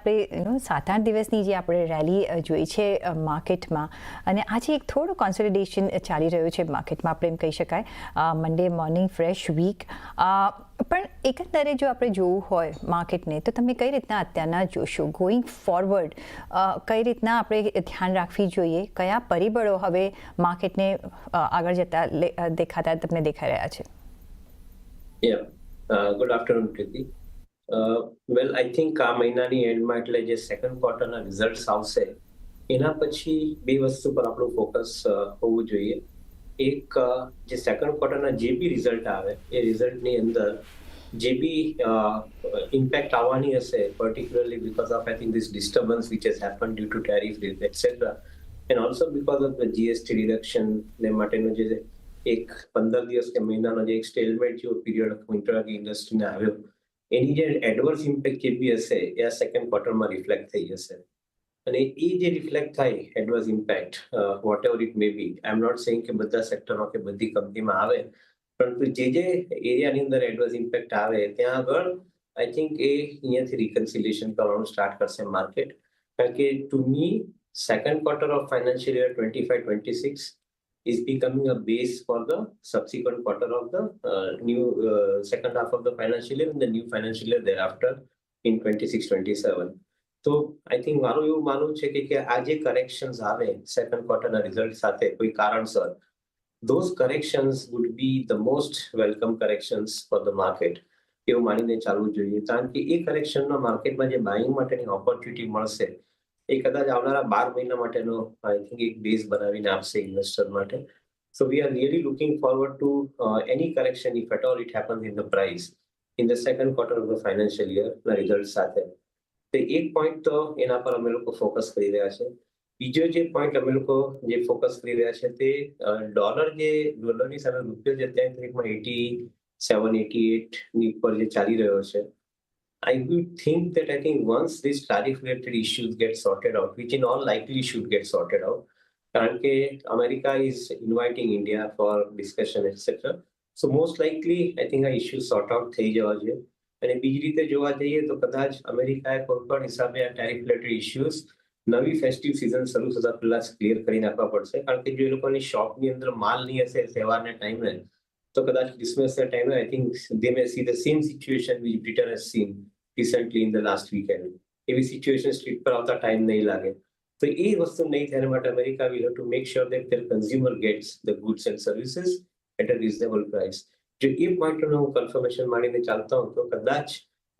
આપણે 7-8 દિવસની જે આપણે રેલી જોઈ છે માર્કેટમાં, અને આજે એક થોડું કોન્સોલિડેશન ચાલી રહ્યું છે માર્કેટમાં, આપણે એમ કહી શકાય મંડે મોર્નિંગ ફ્રેશ વીક. પણ એકંદરે જો આપણે જોવું હોય માર્કેટને, તો તમે કઈ રીતના અત્યારના જોશો ગોઈંગ ફોરવર્ડ? કઈ રીતના આપણે ધ્યાન રાખવી જોઈએ? કયા પરિબળો હવે માર્કેટને આગળ જતા દેખાતા તમને દેખાઈ રહ્યા છે? Good afternoon Preeti. Well, I think આ મહિનાની એન્ડમાં એટલે જે સેકન્ડ ક્વાર્ટરના રિઝલ્ટ્સ આવશે એના પછી બે વસ્તુ પર આપણું ફોકસ હોવું જોઈએ. એક, જે સેકન્ડ ક્વાર્ટરના જે બી રિઝલ્ટ આવે એ રિઝલ્ટની અંદર જે બી ઇમ્પેક્ટ આવવાની હશે, particularly because of I think this disturbance which has happen due to tariff etcetera, and also because of the GST reduction ને માટેનો જે એક 15 દિવસ કે મહિનાનો જે એક સ્ટેલમેન્ટ જેવો પીરિયડ મોટરગાડી ઇન્ડસ્ટ્રીને આવ્યો, એની જે એડવર્સ ઇમ્પેક્ટ જે બી હશે એ આ સેકન્ડ ક્વાર્ટરમાં રિફ્લેક્ટ થઈ જશે. અને એ જે રિફ્લેક્ટ થાય adverse impact, whatever it may be, I am not saying કે બધા સેક્ટરમાં કે બધી કંપનીમાં આવે, પરંતુ જે એરિયાની અંદર એડવર્સ ઇમ્પેક્ટ આવે ત્યાં આગળ આઈ થિંક એ અહીંયાથી રિકન્સિલિએશન કરવાનું સ્ટાર્ટ કરશે માર્કેટ. કારણ કે to me second quarter of financial year 25-26 is becoming a base for the subsequent quarter of the new second half of the financial year and the new financial year thereafter in 26-27. તો I think મારું એવું માનવું છે કે આ જે corrections આવે second ક્વાર્ટરના result સાથે કોઈ કારણસર, those corrections would be the most welcome corrections for the market એવું માનીને ચાલવું જોઈએ. કારણ કે એ કરેક્શનનો માર્કેટમાં જે બાઇંગ માટેની ઓપોર્ચ્યુનિટી મળશે એ કદાચ આવનારા 12 મહિના માટેનો આઈ થિંક એક બેઝ બનાવીને આપશે ઇન્વેસ્ટર માટે. So we are really looking forward to any correction if at all it happens in the price in the second quarter of the financial યરના રિઝલ્ટ સાથે. તો એક પોઈન્ટ તો એના પર અમે લોકો ફોકસ કરી રહ્યા છે. બીજો જે પોઈન્ટ અમે લોકો જે ફોકસ કરી રહ્યા છે તે ડોલરની સામે રૂપિયો જે અત્યારે 87-88 ની ઉપર જે ચાલી રહ્યો છે, I would think that I think once these tariff-related issues get sorted out, which in all likely should get sorted out, કારણ કે America is inviting India for discussion, etc. So most likely, I think આ issue sort out થઈ જવા જોઈએ. અને બીજી રીતે જોવા જઈએ તો કદાચ અમેરિકાએ કોઈ પણ હિસાબે આ ટેરિફ-રિલેટેડ ઇસ્યુઝ નવી ફેસ્ટિવ સિઝન શરૂ થતા પહેલા ક્લિયર કરી નાખવા પડશે. કારણ કે જો એ લોકોની શોપની અંદર માલ નહીં હશે તહેવારના ટાઈમે, તો કદાચ ક્રિસમસના ટાઈમે I think they may see the same situation which Britain has seen recently in the last weekend. એવી સિચ્યુએશન સ્ટ્રીટ પર આવતા ટાઈમ નહીં લાગે. તો એ વસ્તુ નહીં થાય માટે America will have to make sure that their consumer gets the goods and services at a reasonable price. જો એ પોઈન્ટનું હું કન્ફર્મેશન માંડીને ચાલતા હું તો કદાચ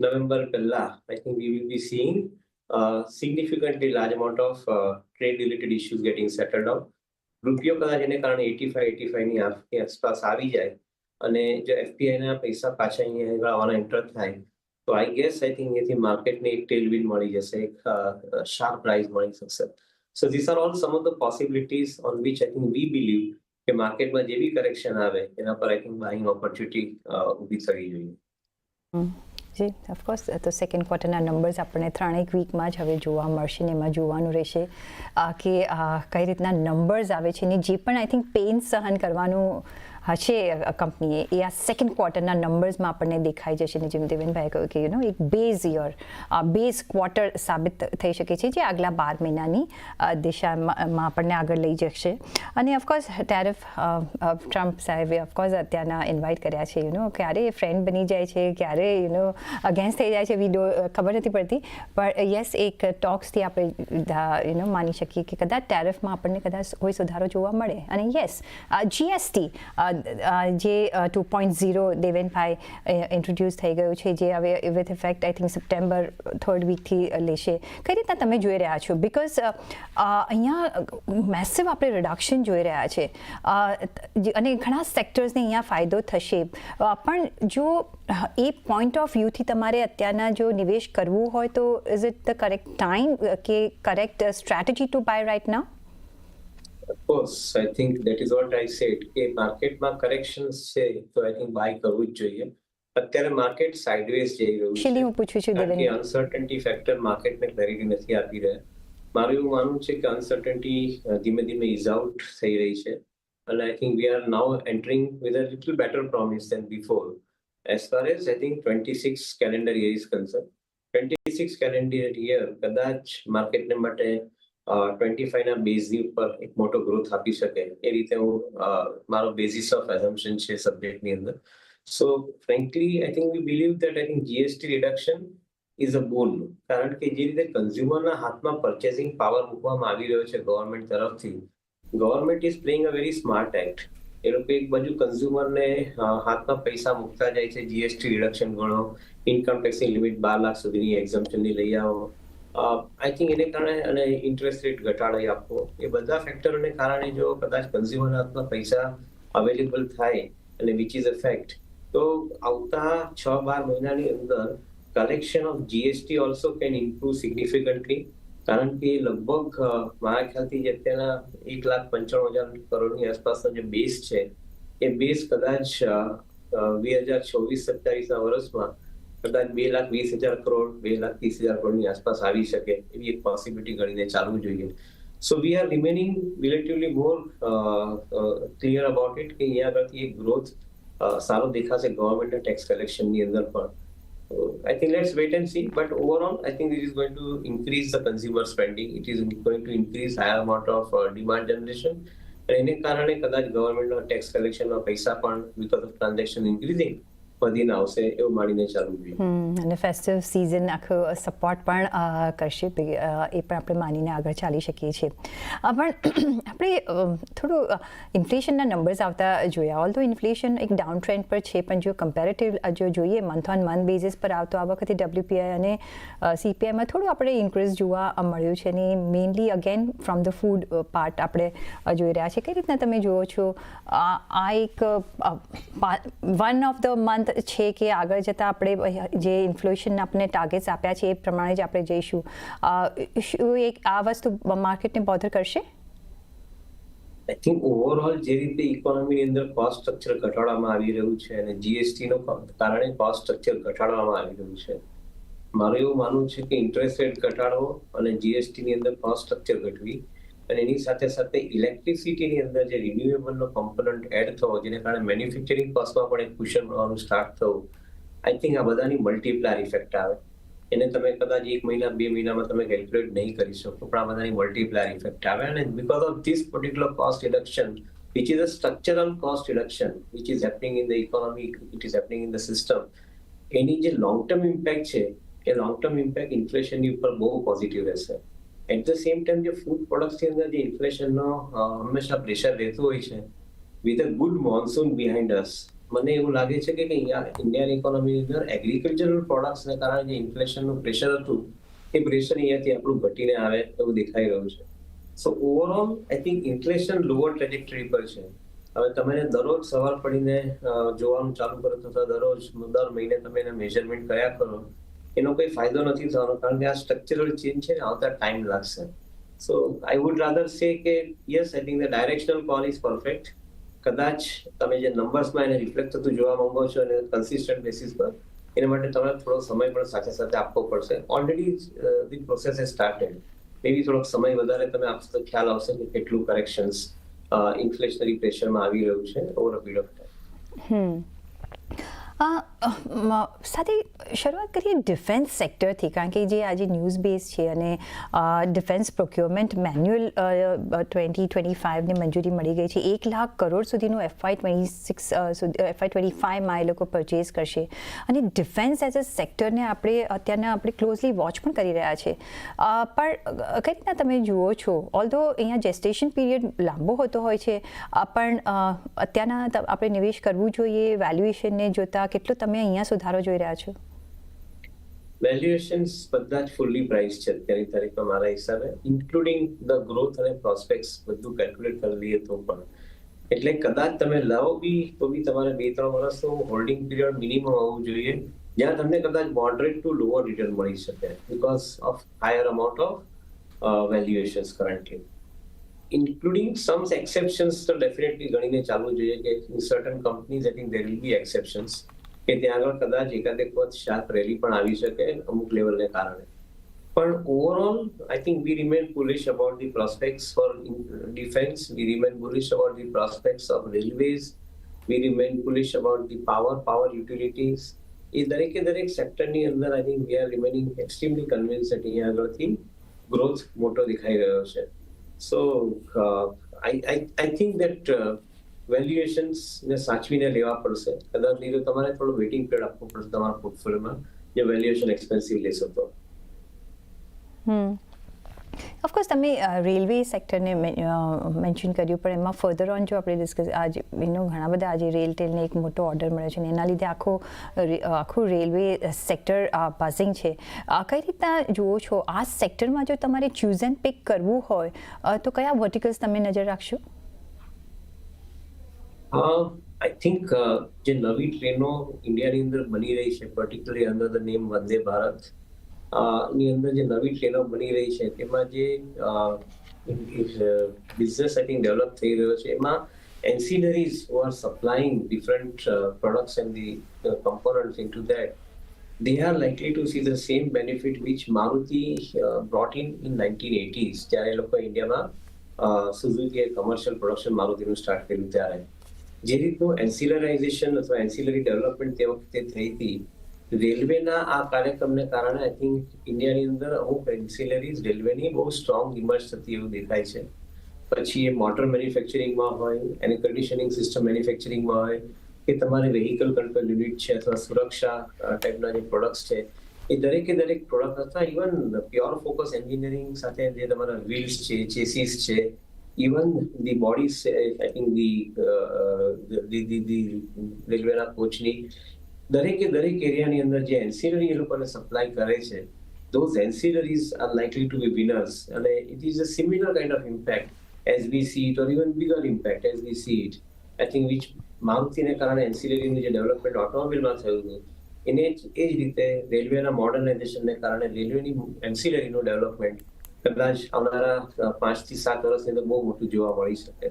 નવેમ્બર પહેલા I think we will be seeing significantly large amount of trade related issues getting settled out. રૂપિયો કદાચ એને કારણે 85 ની આસપાસ આવી જાય અને જો એફપીઆઈના પૈસા પાછા અહીંયા આવવાના એન્ટર થાય, તો આઈ ગેસ આઈ થિંક એથી માર્કેટને એક ટેલવિન્ડ મળી જશે, એક શાર્પ રાઇઝ મળી શકશે. So this are all some of the possibilities on which I think we believe કે માર્કેટમાં જે બી કરેક્શન આવે એના પર આઈ થિંક બાઇંગ ઓપોર્ચ્યુનિટી ઊભી થવી જોઈએ. જી, ઓફકોર્સ. તો સેકન્ડ ક્વાર્ટરના નંબર્સ આપણને 3 વીકમાં જ હવે જોવા મળશે ને એમાં જોવાનું રહેશે કે કઈ રીતના નંબર્સ આવે છે, ને જે પણ આઈ થિંક પેઇન સહન કરવાનું હશે કંપનીએ એ આ સેકન્ડ ક્વાર્ટરના નંબર્સમાં આપણને દેખાઈ જશે. ને જેમ દેવેનભાઈએ કહ્યું કે એક બેઝ યર, બેઝ ક્વાર્ટર સાબિત થઈ શકે છે જે આગલા 12 મહિનાની દિશામાં આપણને આગળ લઈ જશે. અને ઓફકોર્સ ટેરિફ ટ્રમ્પ સાહેબે ઓફકોર્સ અત્યારના ઇન્વાઇટ કર્યા છે. ક્યારે ફ્રેન્ડ બની જાય છે, ક્યારે અગેન્સ્ટ થઈ જાય છે, ખબર નથી પડતી. પણ યસ, એક ટોક્સથી આપણે માની શકીએ કે કદાચ ટેરિફમાં આપણને કદાચ કોઈ સુધારો જોવા મળે. અને યસ, જીએસટી જે 2.0 દેવેનભાઈ ઇન્ટ્રોડ્યુસ થઈ ગયું છે, જે હવે with effect I think September 3rd વીકથી લેશે. કઈ રીતના તમે જોઈ રહ્યા છો? બિકોઝ અહીંયા મેસિવ આપણે રિડક્શન જોઈ રહ્યા છે અને ઘણા સેક્ટર્સને અહીંયા ફાયદો થશે. પણ જો એ પોઈન્ટ ઓફ વ્યૂથી તમારે અત્યારના જો નિવેશ કરવું હોય તો is it the correct time કે correct strategy to buy right now? Of course, I think that is what I said કે માર્કેટમાં કરેક્શન્સ છે તો આઈ થિંક બાય કરવું જ જોઈએ. અત્યારે માર્કેટ સાઇડવેઝ જઈ રહ્યું છે. હું પૂછું છું કારણ કે અનસર્ટનિટી ફેક્ટર માર્કેટને ક્લેરિટી નથી આપી રહ્યા. મારું એવું માનવું છે કે અનસર્ટનિટી ધીમે ધીમે ઇઝ આઉટ થઈ રહી છે અને I think we are now entering with a little better promise than before as far as I think 26 calendar year is concerned. 26 calendar year કદાચ માર્કેટને માટે 25 ના બેઝની ઉપર એક મોટો ગ્રોથ આપી શકે એ રીતે હું મારો બેઝિસ ઓફ એઝમ્પશન છે સબ્જેક્ટની અંદર. So frankly I think we believe that I think GST reduction is a boon, કારણ કે જે રીતે કન્ઝ્યુમરના હાથમાં પરચેસિંગ પાવર મૂકવામાં આવી રહ્યો છે ગવર્મેન્ટ તરફથી, government is playing a very smart act. એ લોકો એક બાજુ કન્ઝ્યુમરને હાથમાં પૈસા મૂકતા જાય છે, જીએસટી રિડક્શન ગણો, ઇન્કમ ટેક્સની લિમિટ 12 લાખ સુધીની એક્ઝમ્પશનની લઈ આવો, આઈ થિંક એને કારણે અને ઇન્ટરેસ્ટ રેટ ઘટાડી આપવો, એ બધા ફેક્ટરોને કારણે જો કદાચ કન્ઝ્યુમરના હાથમાં પૈસા અવેલેબલ થાય અને વિચ ઇઝ અ ફેક્ટ, તો આવતા 6-12 મહિનાની અંદર collection of GST also can improve significantly, કારણ કે લગભગ મારા ખ્યાલથી જે અત્યારના 1,95,000 કરોડની આસપાસનો જે બેઝ છે એ બેઝ કદાચ 2024-27 ના વર્ષમાં કદાચ 2,20,000 કરોડ 2,30,000 કરોડની આસપાસ આવી શકે એવી એક પોસિબિલિટી ગણીને ચાલવું જોઈએ. So we are remaining relatively more clear about it કે અહીંયા આગળથી એક ગ્રોથ સારો દેખાશે ગવર્મેન્ટના ટેક્સ કલેક્શનની અંદર પણ. I think let's wait and see. But overall, I think this is going to increase the consumer spending. It is going to increase higher amount of demand generation. અને એને કારણે કદાચ ગવર્મેન્ટનો ટેક્સ કલેક્શનના પૈસા પણ because of transaction increasing વધીને આવશે એવું માનીને ચાલવું જોઈએ. અને ફેસ્ટિવ સિઝન આખો સપોર્ટ પણ કરશે, એ પણ આપણે માનીને આગળ ચાલી શકીએ છીએ. પણ આપણે થોડું ઇન્ફ્લેશનના નંબર્સ આવતા જોયા. ઓલ્ધો ઇન્ફ્લેશન એક ડાઉન ટ્રેન્ડ પર છે, પણ જો કમ્પેરેટિવ જો જોઈએ મંથ ઓન મંથ બેઝિસ પર આવતો આ વખતે ડબ્લ્યુપીઆઈ અને સીપીઆઈમાં થોડું આપણે ઇન્ક્રીઝ જોવા મળ્યું છે, અને mainly again from the food part આપણે જોઈ રહ્યા છીએ. કઈ રીતના તમે જુઓ છો આ એક વન ઓફ ધ મંથ છે કે આગળ જતાં આપણે જે ઇન્ફ્લેશન આપણે ટાર્ગેટ્સ આપ્યા છે એ પ્રમાણે જ આપણે જઈશું? શું એક આ વસ્તુ માર્કેટને બોધર કરશે? આઈ થિંક ઓવરઓલ જે રીતે ઇકોનોમીની અંદર કોસ્ટ સ્ટ્રક્ચર ઘટાડવામાં આવી રહ્યું છે અને જીએસટીનો કારણે કોસ્ટ સ્ટ્રક્ચર ઘટાડવામાં આવી રહ્યું છે, મારું એવું માનવું છે કે ઇન્ટરેસ્ટ રેટ ઘટાડવો અને જીએસટીની અંદર કોસ્ટ સ્ટ્રક્ચર ઘટવી અને એની સાથે સાથે ઇલેક્ટ્રિસિટીની અંદર જે રિન્યુએબલનો કોમ્પોનન્ટ એડ થવો, જેને કારણે મેન્યુફેક્ચરિંગ કોસ્ટમાં પણ એક કુશન મળવાનું સ્ટાર્ટ થવું, આઈ થિંક આ બધાની મલ્ટીપ્લાયર ઇફેક્ટ આવે. એને તમે કદાચ 1 મહિના 2 મહિનામાં તમે કેલ્ક્યુલેટ નહીં કરી શકો, પણ આ બધાની મલ્ટીપ્લાયર ઇફેક્ટ આવે. અને because of this particular cost reduction which is a structural cost reduction which is happening in the economy, it is happening in the system, એની જે લોંગ ટર્મ ઇમ્પેક્ટ છે એ લોંગ ટર્મ ઇમ્પેક્ટ ઇન્ફ્લેશનની ઉપર બહુ positive રહેશે. At the same time જે food પ્રોડક્ટ્સની અંદર જે ઇન્ફ્લેશનનો હંમેશા પ્રેશર રહેતું હોય છે, with a good monsoon behind us, મને એવું લાગે છે કે અહીંયા ઇન્ડિયન ઇકોનોમીની અંદર એગ્રીકલ્ચરલ પ્રોડક્ટ્સને કારણે જે ઇન્ફ્લેશનનું પ્રેશર હતું એ પ્રેશર અહીંયાથી આપણું ઘટીને આવે એવું દેખાઈ રહ્યું છે. So overall I think inflation lower trajectory પર છે. હવે તમે દરરોજ સવાર પડીને જોવાનું ચાલુ કરો તો દર મહિને તમે એને મેઝરમેન્ટ કર્યા કરો, એનો કોઈ ફાયદો નથી થવાનો, કારણ કે આ સ્ટ્રક્ચરલ ચેન્જ છે ને આવતા ટાઈમ લાગશે. સો આઈ વુડ રાધર સે કે yes, I think the directional call is perfect. કદાચ તમે જે નંબર્સમાં એને રિફ્લેક્ટ થતું જોવા માંગો છો અને કન્સિસ્ટન્ટ બેસિસ પર, એના માટે તમારે થોડો સમય પણ સાથે સાથે આપવો પડશે. Already the process has started. Maybe થોડોક સમય વધારે તમે આપશો તો ખ્યાલ આવશે કે કેટલું કરેક્શન્સ ઇન્ફ્લેશનરી પ્રેશરમાં આવી રહ્યું છે over a period of time. સાથે શરૂઆત કરીએ ડિફેન્સ સેક્ટરથી, કારણ કે જે આજે ન્યૂઝ બેઝ છે અને ડિફેન્સ પ્રોક્યોરમેન્ટ મેન્યુઅલ 2025ને મંજૂરી મળી ગઈ છે. 1 લાખ કરોડ સુધીનું FY25માં એ લોકો પરચેઝ કરશે અને ડિફેન્સ એઝ અ સેક્ટરને આપણે ક્લોઝલી વોચ પણ કરી રહ્યા છે. પણ કઈ રીતના તમે જુઓ છો? ઓલ્ધો અહીંયા જેસ્ટેશન પીરિયડ લાંબો હોતો હોય છે, પણ અત્યારના આપણે નિવેશ કરવું જોઈએ વેલ્યુએશનને જોતા કેટલો તમે અહીંયા સુધારો જોઈ રહ્યા છો? વેલ્યુએશન્સ બધા જ ફુલ્લી પ્રાઇસ છે અત્યારની તારીખમાં મારા હિસાબે, ઇન્ક્લુડિંગ ધ ગ્રોથ અને પ્રોસ્પેક્ટ્સ બધું કેલ્ક્યુલેટ કરી લઈએ તો પણ. એટલે કદાચ તમે લાવો બી તો બી તમારે 2-3 વર્ષનું હોલ્ડિંગ પીરિયડ મિનિમમ હોવું જોઈએ, જ્યાં તમને કદાચ મોડરેટ ટુ લોઅર રિટર્ન મળી શકે because of higher amount of valuations currently. including some exceptions તો ડેફિનેટલી ગણીને ચાલવું જોઈએ કે in certain companies I think there will be exceptions કે ત્યાં આગળ કદાચ એકાદ એક વખત શાર્પ રેલી પણ આવી શકે અમુક લેવલને કારણે. પણ overall I think V remain bullish about the prospects for defense, we remain bullish about the prospects of railways, we remain bullish about the power utilities, એ દરેક સેક્ટરની અંદર આઈ think we are remaining extremely convince કે અહીંયા આગળથી growth મોટો દેખાઈ રહ્યો છે. સો I think that valuations ને સાચવીને લેવા પડશે. કદાચ નહીં તો તમારે થોડું વેઇટિંગ પિરિયડ આપવો પડશે તમારા પોર્ટફોલિયોમાં જે વેલ્યુએશન એક્સપેન્સિવ લેશો તો. ઓફકોર્સ તમે રેલવે સેક્ટરને મેન્શન કર્યું, પણ એમાં ફર્ધર ઓન જો આપણે ડિસ્કસ આજે ઘણા બધા આજે રેલ ટેલને એક મોટો ઓર્ડર મળે છે અને એના લીધે આખું રેલવે સેક્ટર બઝિંગ છે. કઈ રીતના જુઓ છો આ સેક્ટરમાં જો તમારે ચૂઝ એન્ડ પિક કરવું હોય તો કયા વર્ટિકલ્સ તમે નજર રાખશો? આઈ થિંક જે નવી ટ્રેનો ઇન્ડિયાની અંદર બની રહી છે, particularly under the name Vande Bharat ની અંદર જે નવી ટ્રેનો બની રહી છે તેમાં જે બિઝનેસ આઈ થિંક ડેવલપ થઈ રહ્યો છે એમાં ancillaries who are supplying different products and the components into that, they are likely to see the same benefit which Maruti brought in 1980s જ્યારે એ લોકો ઇન્ડિયામાં સુઝુકી કમર્શિયલ પ્રોડક્શન મારુતિનું સ્ટાર્ટ કર્યું ત્યારે જે રીતનું એન્સિલરાઇઝેશન અથવા એન્સિલરી ડેવલપમેન્ટ તે વખતે થઈ હતી, રેલવેના આ કાર્યક્રમને કારણે આઈ થિંક ઇન્ડિયાની અંદર અમુક એન્સિલરીઝ રેલવેની બહુ સ્ટ્રોંગ ઇમર્જ થતી એવું દેખાય છે. પછી એ મોટર મેન્યુફેક્ચરિંગમાં હોય, એની કન્ડિશનિંગ સિસ્ટમ મેન્યુફેક્ચરિંગમાં હોય, કે તમારે વેહિકલ કંટ્રોલ યુનિટ છે અથવા સુરક્ષા ટાઈપના જે પ્રોડક્ટ્સ છે એ દરેક પ્રોડક્ટ અથવા ઇવન પ્યોર ફોકસ એન્જિનિયરિંગ સાથે જે તમારા વ્હીલ્સ છે, ચેસીસ છે, ઇવન ધી બોડીઝ છે, આઈ થિંક ધી રેલવેના કોચની દરેક એરિયાની અંદર જે એન્સિલરી એ લોકોને સપ્લાય કરે છે, those ancillaries are likely to be winners, and it is a similar kind of impact as we see it, or even bigger impact as we see it. I think which મારુતિને કારણે એન્સિલરીનું જે development ઓટોમોબાઈલમાં થયું હતું એને એ જ રીતે રેલવેના મોડર્નાઇઝેશનને કારણે રેલવેની એન્સિલરીનું ડેવલપમેન્ટ કદાચ આવનારા 5 થી 7 વર્ષની અંદર બહુ મોટું જોવા મળી શકે.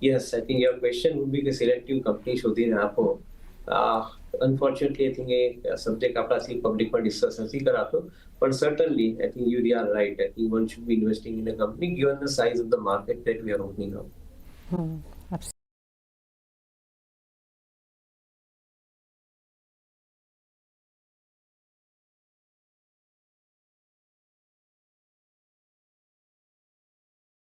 Yes, I think your question would be કે સિલેક્ટિવ કંપની શોધીને આપો. અનફોર્ચ્યુનેટલી આઈ થિંક એ સબ્જેક્ટ આપણાથી પબ્લિકમાં ડિસ્કસ નથી કરાતો, પણ certainly I think you are right. I think one should be investing in a company given the size of the market that we are opening up.